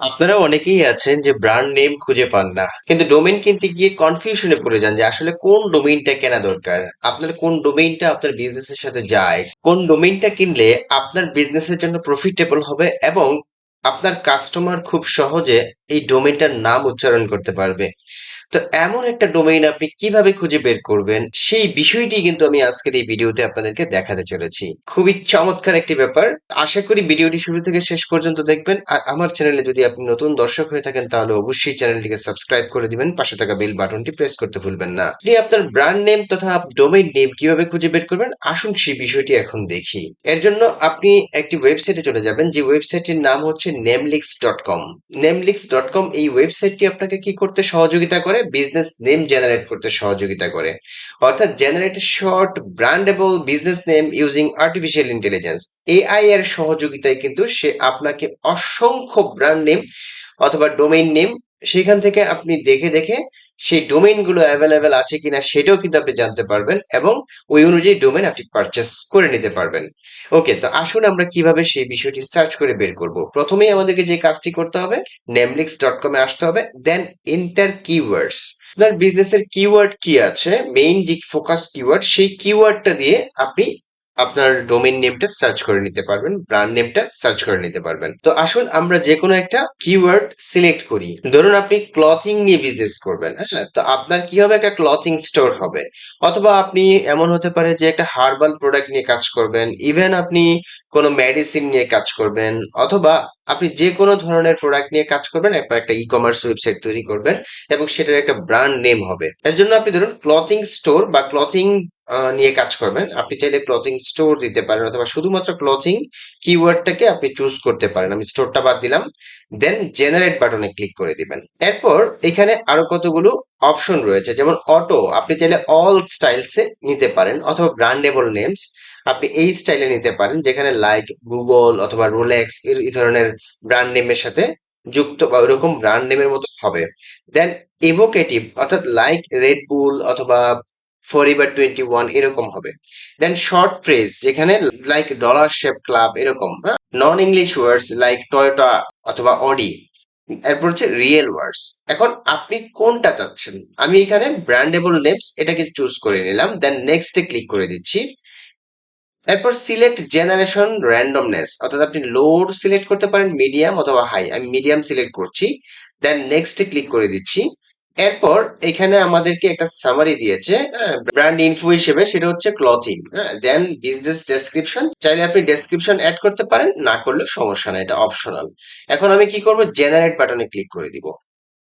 আপনারা অনেকেই আছেন যে ব্র্যান্ড নেম খুঁজে পান না, কিন্তু ডোমেইন কিনতে গিয়ে কনফিউশনে পড়ে যান যে আসলে কোন ডোমেইনটা কেনা দরকার। আপনার কোন ডোমেইনটা আপনার বিজনেসের সাথে যায়, কোন ডোমেইনটা কিনলে আপনার বিজনেসের জন্য প্রফিটেবল হবে এবং আপনার কাস্টমার খুব সহজে এই ডোমেইনটার নাম উচ্চারণ করতে পারবে। তো এমন একটা ডোমেইন আপনি কিভাবে খুঁজে বের করবেন, সেই বিষয়টি কিন্তু আমি আজকের এই ভিডিওতে আপনাদেরকে দেখাতে চলেছি। খুবই চমৎকার একটি ব্যাপার। আশা করি ভিডিওটি শুরু থেকে শেষ পর্যন্ত দেখবেন। আর আমার চ্যানেলে যদি আপনি নতুন দর্শক হয়ে থাকেন তাহলে অবশ্যই চ্যানেলটিকে সাবস্ক্রাইব করে দিবেন, পাশে থাকা বেল বাটনটি প্রেস করতে ভুলবেন না। আপনি আপনার ব্র্যান্ড নেম তথা ডোমেইন নেম কিভাবে খুঁজে বের করবেন, আসুন সেই বিষয়টি এখন দেখি। এর জন্য আপনি একটি ওয়েবসাইটে চলে যাবেন, যে ওয়েবসাইটটির নাম হচ্ছে namelix.com। namelix.com এই ওয়েবসাইটটি আপনাকে কি করতে সহযোগিতা করে, বিজনেস নেম জেনারেট করতে সহযোগিতা করে। অর্থাৎ generate short brandable business name using artificial intelligence, AI এর সহযোগিতায় কিন্তু সে আপনাকে অসংখ্য ব্র্যান্ড নেম অথবা ডোমেইন নেম সেখান থেকে আপনি দেখে দেখে সেই ডোমেইন গুলো অ্যাভেলেবেল আছে কিনা সেটাও কিন্তু আপনি জানতে পারবেন এবং ওই অনুযায়ী ডোমেইন আপনি পারচেস করে নিতে পারবেন। ওকে, তো আসুন আমরা কিভাবে সেই বিষয়টি সার্চ করে বের করব। প্রথমেই আমাদেরকে যে কাজটি করতে হবে, namelix.com এ আসতে হবে, দেন এন্টার কিওয়ার্ডস। আপনার বিজনেসের কিওয়ার্ড কি আছে, মেইন যে ফোকাস কিওয়ার্ড, সেই কিওয়ার্ডটা দিয়ে আপনি আপনার ডোমেইন নেমটা সার্চ করে নিতে পারবেন, ব্র্যান্ড নেমটা সার্চ করে নিতে পারবেন। তো আসুন আমরা যে কোনো একটা কিওয়ার্ড সিলেক্ট করি। ধরুন আপনি ক্লথিং নিয়ে বিজনেস করবেন, হ্যাঁ, তো আপনার কি হবে, একটা ক্লথিং স্টোর হবে। অথবা আপনি এমন হতে পারে যে একটা হার্বাল প্রোডাক্ট নিয়ে কাজ করবেন, ইভেন আপনি কোনো মেডিসিন নিয়ে কাজ করবেন, অথবা আপনি যে কোনো ধরনের প্রোডাক্ট নিয়ে কাজ করবেন, আপনার একটা ই কমার্স ওয়েবসাইট তৈরি করবেন এবং সেটার একটা ব্র্যান্ড নেম হবে। এর জন্য আপনি ধরুন ক্লথিং স্টোর বা ক্লথিং নিয়ে কাজ করবেন, আপনি চাইলে ক্লথিং স্টোর দিতে পারেন অথবা শুধুমাত্র ক্লথিং কিওয়ার্ডটাকে আপনি চুজ করতে পারেন। আমি স্টোরটা বাদ দিলাম, দেন জেনারেট বাটনে ক্লিক করে দিবেন। এরপর এখানে আরো কতগুলো অপশন রয়েছে, যেমন অটো, আপনি চাইলে অল স্টাইলসে নিতে পারেন, অথবা ব্র্যান্ডেবল নেমস আপনি এই স্টাইলে নিতে পারেন, যেখানে লাইক গুগল অথবা রোলেক্স এই ধরনের ব্র্যান্ড নেমের সাথে যুক্ত বা ওইরকম ব্র্যান্ড নেমের মতো হবে। দেন এভোকেটিভ, অর্থাৎ লাইক রেড বুল অথবা ফরএভার 21 এরকম হবে। দেন শর্ট ফ্রেজ, যেখানে লাইক ডলার শেপ ক্লাব এরকম, হ্যাঁ। নন ইংলিশ ওয়ার্ডস লাইক টয়োটা অথবা অডি। এরপর হচ্ছে রিয়েল ওয়ার্ডস। এখন আপনি কোনটা চাচ্ছেন, আমি এখানে ব্র্যান্ডেবল নেমস এটাকে চুজ করে নিলাম, দেন নেক্সটে ক্লিক করে দিচ্ছি। এরপর সিলেক্ট জেনারেশন র্যান্ডমনেস, অর্থাৎ আপনি লো সিলেক্ট করতে পারেন, মিডিয়াম অথবা হাই, আমি মিডিয়াম সিলেক্ট করছি, দেন নেক্সটে ক্লিক করে দিচ্ছি। এরপর এখানে আমাদেরকে একটা সামারি দিয়েছে, ব্র্যান্ড ইনফো হিসেবে, সেটা হচ্ছে ক্লথিং, হ্যাঁ। দেন বিজনেস ডেসক্রিপশন, চাইলে আপনি ডেসক্রিপশন অ্যাড করতে পারেন, না করলে সমস্যা নাই, এটা অপশনাল। এখন আমি কি করব, জেনারেট বাটনে ক্লিক করে দিব।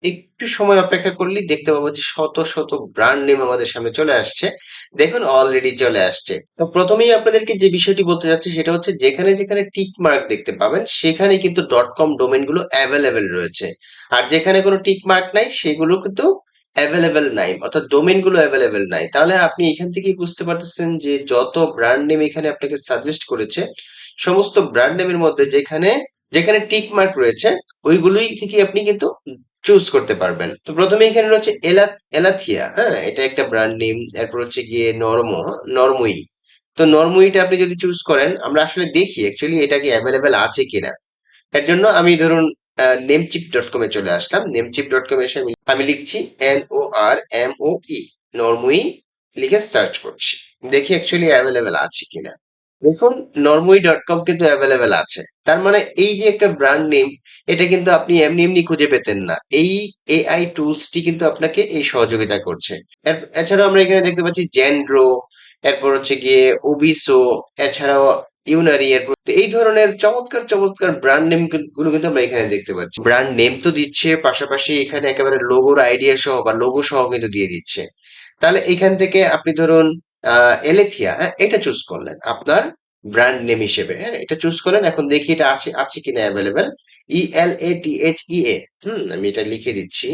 একটু সময় অপেক্ষা করলেই দেখতে পাবো যে শত শত ব্র্যান্ড নেম আমাদের সামনে চলে আসছে। দেখুন অলরেডি চলে আসছে। তো প্রথমেই আপনাদেরকে যে বিষয়টি বলতে যাচ্ছি সেটা হচ্ছে, যেখানে যেখানে টিক মার্ক দেখতে পাবেন সেখানে কিন্তু ডট কম ডোমেন গুলো অ্যাভেলেবেল রয়েছে। আর যেখানে কোনো টিক মার্ক নাই সেগুলো কিন্তু অ্যাভেলেবেল নাই, অর্থাৎ ডোমেন গুলো অ্যাভেলেবেল নাই। তাহলে আপনি এখান থেকেই বুঝতে পারতেছেন যে যত ব্র্যান্ড নেম এখানে আপনাকে সাজেস্ট করেছে, সমস্ত ব্র্যান্ড নেমের মধ্যে যেখানে যেখানে টিক মার্ক রয়েছে ওইগুলোই থেকে আপনি কিন্তু চুজ করতে পারবেন। তো প্রথমে এখানে রয়েছে এলাথিয়া, হ্যাঁ, এটা একটা ব্র্যান্ড নেম। এরপর হচ্ছে গিয়ে নরমুই। তো নরমুইটা আপনি যদি চুজ করেন, আমরা আসলে দেখি অ্যাকচুয়ালি এটা কি অ্যাভেলেবেল আছে কিনা। এর জন্য আমি ধরুন নেমচিপ.com এ চলে আসলাম। নেমচিপ.com এসে আমি লিখছি NORMOE, নরমুই লিখে সার্চ করছি, দেখি অ্যাকচুয়ালি অ্যাভেলেবেল আছে কিনা। দেখুন নরমুই.com কিন্তু অ্যাভেলেবেল আছে। তার মানে এই যে একটা ব্র্যান্ড নেম, এটা কিন্তু আপনি এমনি এমনি খুঁজে পেতেন না, এই এআই টুলসটি কিন্তু আপনাকে এই সহযোগিতা করছে। এছাড়াও আমরা এখানে দেখতে পাচ্ছি জেন্ড্রো, এরপর হচ্ছে গিয়ে ওবিসো, এছাড়াও ইউনারি, এরপর তো এই ধরনের চমৎকার চমৎকার ব্র্যান্ড নেম গুলো কিন্তু আমরা এখানে দেখতে পাচ্ছি। ব্র্যান্ড নেম তো দিচ্ছে, পাশাপাশি এখানে একেবারে লোগোর আইডিয়া সহ বা লোগো সহ কিন্তু দিয়ে দিচ্ছে। তাহলে এখান থেকে আপনি ধরুন এলেথিয়া, হ্যাঁ, এটা চুজ করলেন আপনার ব্র্যান্ড নেম হিসেবে, হ্যাঁ, এটা চুজ করলেন। এখন দেখি এটা আছে আছে কিনা অ্যাভেলেবেল। ELATHEA, আমি এটা লিখে দিচ্ছি।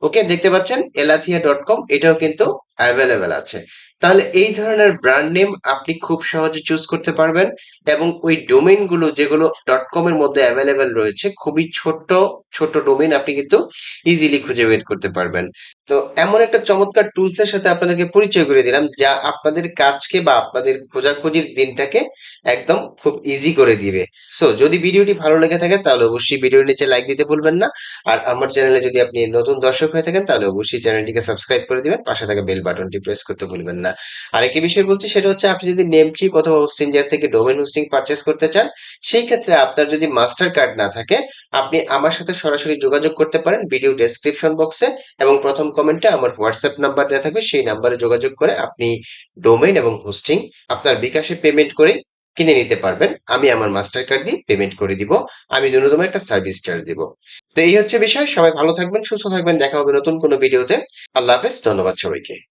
ওকে, দেখতে পাচ্ছেন elathia.com, এটাও কিন্তু অ্যাভেলেবেল আছে। তাহলে এই ধরনের ব্র্যান্ড নেম আপনি খুব সহজে চুজ করতে পারবেন এবং ওই ডোমেইন গুলো যেগুলো ডট কম এর মধ্যে অ্যাভেলেবেল রয়েছে, খুবই ছোট্ট ছোট ডোমেইন আপনি কিন্তু ইজিলি খুঁজে বের করতে পারবেন। তো এমন একটা চমৎকার টুলস এর সাথে আপনাদেরকে পরিচয় করে দিলাম যা আপনাদের কাজকে বা আপনাদের খোঁজাখুঁজির দিনটাকে একদম খুব ইজি করে দিবে। সো যদি ভিডিওটি ভালো লেগে থাকে তাহলে অবশ্যই ভিডিওর নিচে লাইক দিতে ভুলবেন না। আর আমার চ্যানেলে যদি আপনি নতুন দর্শক হয়ে থাকেন তাহলে অবশ্যই চ্যানেলটিকে সাবস্ক্রাইব করে দিবেন, পাশে থাকা বেল বাটনটি প্রেস করতে ভুলবেন না। আরেকটি বিষয় বলছি, সেটা হচ্ছে আপনি যদি নেমচিপ অথবা হোস্টিঞ্জার থেকে ডোমেন হোস্টিং পারচেস করতে চান, সেই ক্ষেত্রে আপনার যদি মাস্টার কার্ড না থাকে আপনি আমার সাথে সরাসরি যোগাযোগ করতে পারেন ভিডিও ডেসক্রিপশন বক্সে, এবং প্রথম কমেন্টে আমার হোয়াটসঅ্যাপ নাম্বার দেওয়া থাকবে, সেই নাম্বারে যোগাযোগ করে আপনি ডোমেইন এবং হোস্টিং আপনার বিকাশে পেমেন্ট করে কিনে নিতে পারবেন। আমি আমার মাস্টার কার্ড দিয়ে পেমেন্ট করে দিব। আমি ন্যূনতম একটা সার্ভিস চার্জ দিব। তো এই হচ্ছে বিষয়। সবাই ভালো থাকবেন, সুস্থ থাকবেন। দেখা হবে নতুন কোনো ভিডিওতে। আল্লাহ হাফেজ। ধন্যবাদ সবাইকে।